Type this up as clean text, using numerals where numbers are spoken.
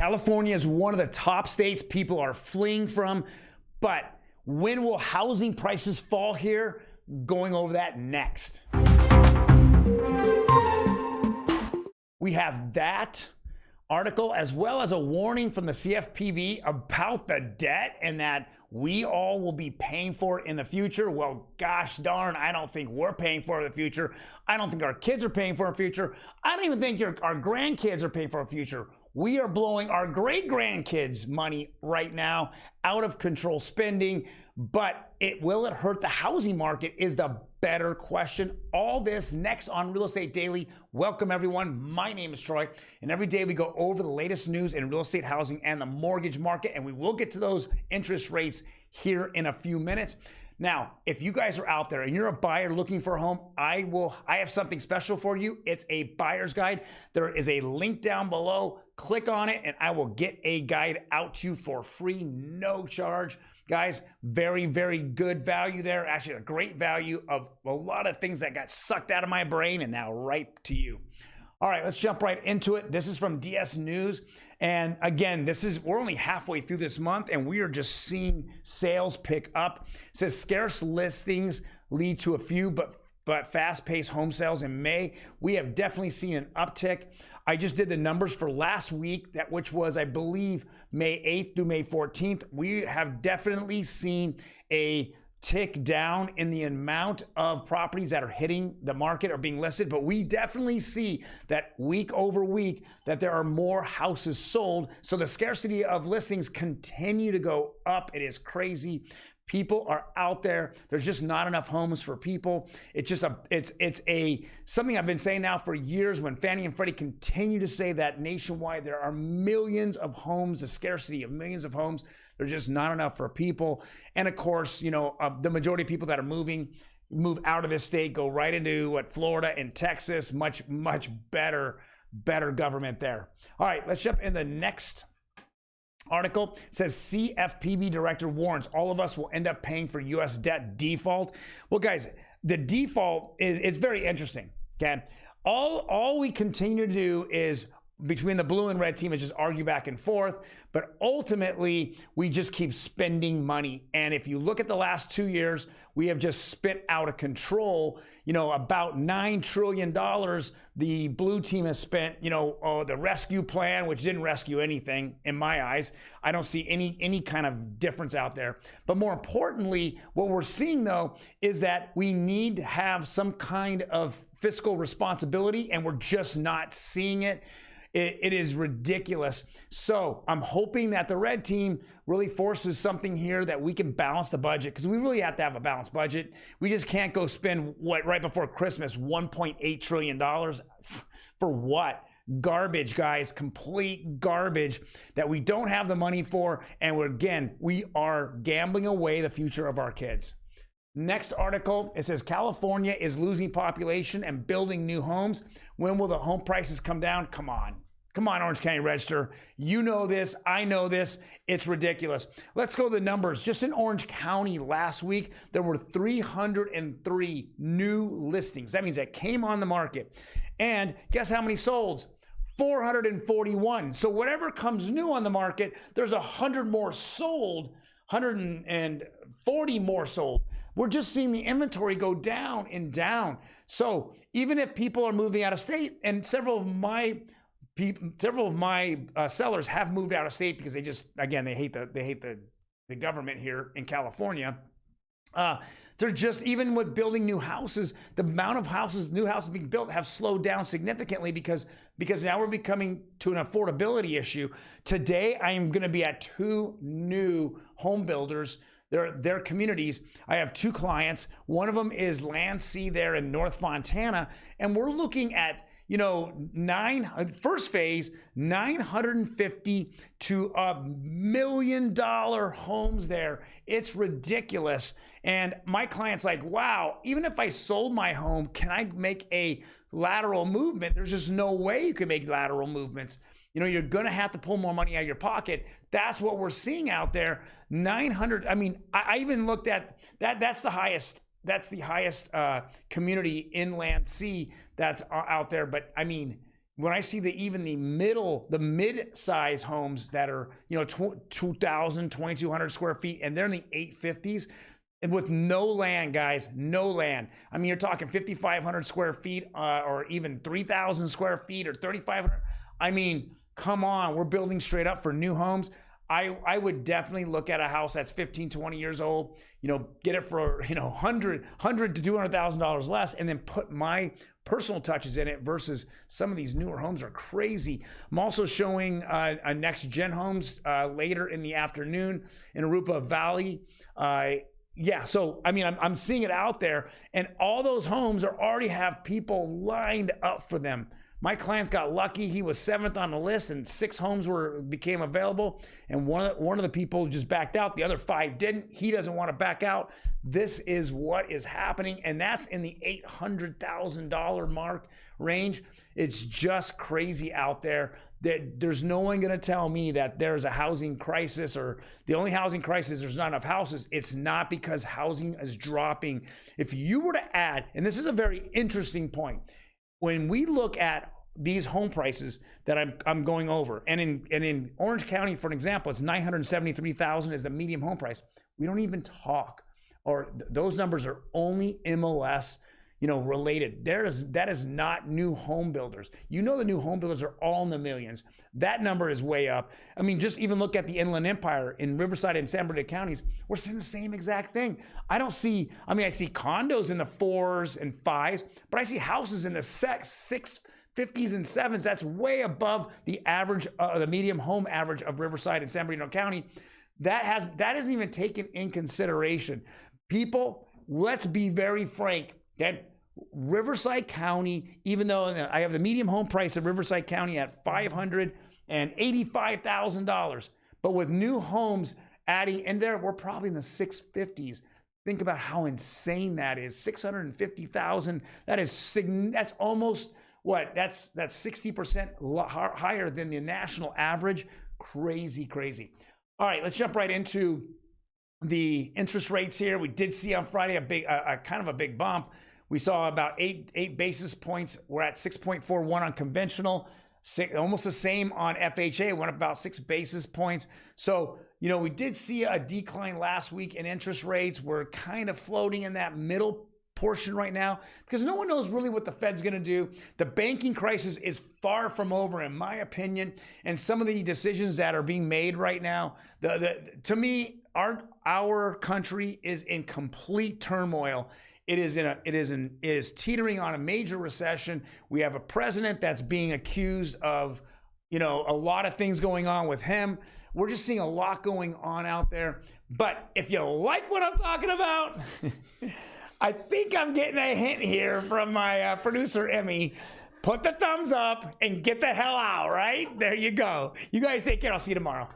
California is one of the top states people are fleeing from, but when will housing prices fall here? Going over that next. We have that article as well as a warning from the CFPB about the debt and that we all will be paying for it in the future. Well, gosh darn, I don't think we're paying for it in the future. I don't think our kids are paying for our future. I don't even think our grandkids are paying for our future. We are blowing our great-grandkids' money right now, out of control spending, but will it hurt the housing market is the better question. All this next on Real Estate Daily. Welcome everyone. My name is Troy, and every day we go over the latest news in real estate, housing, and the mortgage market, and we will get to those interest rates here in a few minutes. Now, if you guys are out there and you're a buyer looking for a home, I have something special for you. It's a buyer's guide. There is a link down below. Click on it and I will get a guide out to you for free, no charge. Guys, very, very good value there. Actually, a great value of a lot of things that got sucked out of my brain and now right to you. All right, let's jump right into it. This is from DS News. And again, we're only halfway through this month and we are just seeing sales pick up. It says scarce listings lead to a few but fast-paced home sales in May. We have definitely seen an uptick. I just did the numbers for last week, which was, I believe, May 8th through May 14th. We have definitely seen a tick down in the amount of properties that are hitting the market or being listed, but we definitely see that week over week that there are more houses sold. So the scarcity of listings continue to go up. It is crazy. People are out there. There's just not enough homes for people. It's just something I've been saying now for years. When Fannie and Freddie continue to say that nationwide there are millions of homes, the scarcity of millions of homes, there's just not enough for people. And of course, the majority of people that are move out of this state, go right into Florida and Texas. Much better government there. All right, let's jump in the next article. It says CFPB director warns all of us will end up paying for U.S. debt default. Well, guys, the default is very interesting. Okay, all we continue to do is between the blue and red team is just argue back and forth, but ultimately we just keep spending money. And if you look at the last 2 years, we have just spent out of control. About $9 trillion the blue team has spent. The rescue plan, which didn't rescue anything in my eyes. I don't see any kind of difference out there. But more importantly, what we're seeing though is that we need to have some kind of fiscal responsibility, and we're just not seeing it. It is ridiculous. So I'm hoping that the red team really forces something here that we can balance the budget, because we really have to have a balanced budget. We just can't go spend right before Christmas, $1.8 trillion for what? Garbage, guys, complete garbage that we don't have the money for. And we are gambling away the future of our kids. Next article, it says California is losing population and building new homes. When will the home prices come down? Come on, Orange County Register. You know this, I know this, it's ridiculous. Let's go to the numbers. Just in Orange County last week, there were 303 new listings. That means that came on the market. And guess how many sold? 441. So whatever comes new on the market, there's 100 more sold, 140 more sold. We're just seeing the inventory go down and down. So even if people are moving out of state, and several of my sellers have moved out of state because they hate the government here in California. They're just, even with building new houses, the amount of new houses being built have slowed down significantly because now we're becoming to an affordability issue. Today, I am going to be at 2 new home builders. Their communities. I have 2 clients. One of them is Land C there in North Fontana, and we're looking at first phase, 950 to $1 million homes there. It's ridiculous. And my client's like, wow, even if I sold my home, can I make a lateral movement? There's just no way you can make lateral movements. You're going to have to pull more money out of your pocket. That's what we're seeing out there. 900. I mean, I even looked at that. That's the highest community in Land C that's out there. But I mean, when I see even the mid-size homes that are, 2,000, 2,200 square feet, and they're in the 850s, and with no land, guys, no land. I mean, you're talking 5,500 square feet, or even 3,000 square feet, or 3,500. I mean, come on, we're building straight up for new homes. I would definitely look at a house that's 15, 20 years old, get it for, $100 to $200,000 less, and then put my personal touches in it versus some of these newer homes are crazy. I'm also showing a next gen homes later in the afternoon in Arupa Valley. Yeah, so I mean, I'm seeing it out there, and all those homes already have people lined up for them. My client got lucky. He was 7th on the list, and 6 homes became available, and one of the people just backed out. The other 5 didn't. He doesn't want to back out. This is what is happening, and that's in the $800,000 mark range. It's just crazy out there. There's no one going to tell me that there's a housing crisis, or the only housing crisis, there's not enough houses. It's not because housing is dropping. If you were to add, and this is a very interesting point, when we look at these home prices that I'm going over, and in Orange County, for an example, it's $973,000 is the median home price. We don't even talk, or those numbers are only MLS, related. That is not new home builders. The new home builders are all in the millions. That number is way up. I mean, just even look at the Inland Empire in Riverside and San Bernardino counties. We're seeing the same exact thing. I see condos in the 4s and 5s, but I see houses in the 650s and 7s. That's way above the average, the medium home average of Riverside and San Bernardino County. That isn't even taken in consideration. People, let's be very frank. Okay? Riverside County, even though I have the median home price of Riverside County at $585,000, but with new homes adding in there, we're probably in the 650s. Think about how insane that is. 650,000. That's almost what? That's 60% higher than the national average. Crazy. All right, let's jump right into the interest rates here. We did see on Friday a kind of a big bump. We saw about 8 basis points. We're at 6.41 on conventional, almost the same on FHA. Went up about 6 basis points. So, we did see a decline last week in interest rates. We're kind of floating in that middle portion right now because no one knows really what the Fed's going to do. The banking crisis is far from over, in my opinion, and some of the decisions that are being made right now, to me, our country is in complete turmoil. It is teetering on a major recession. We have a president that's being accused of, a lot of things going on with him. We're just seeing a lot going on out there. But if you like what I'm talking about, I think I'm getting a hint here from my producer, Emmy. Put the thumbs up and get the hell out, right? There you go. You guys take care. I'll see you tomorrow.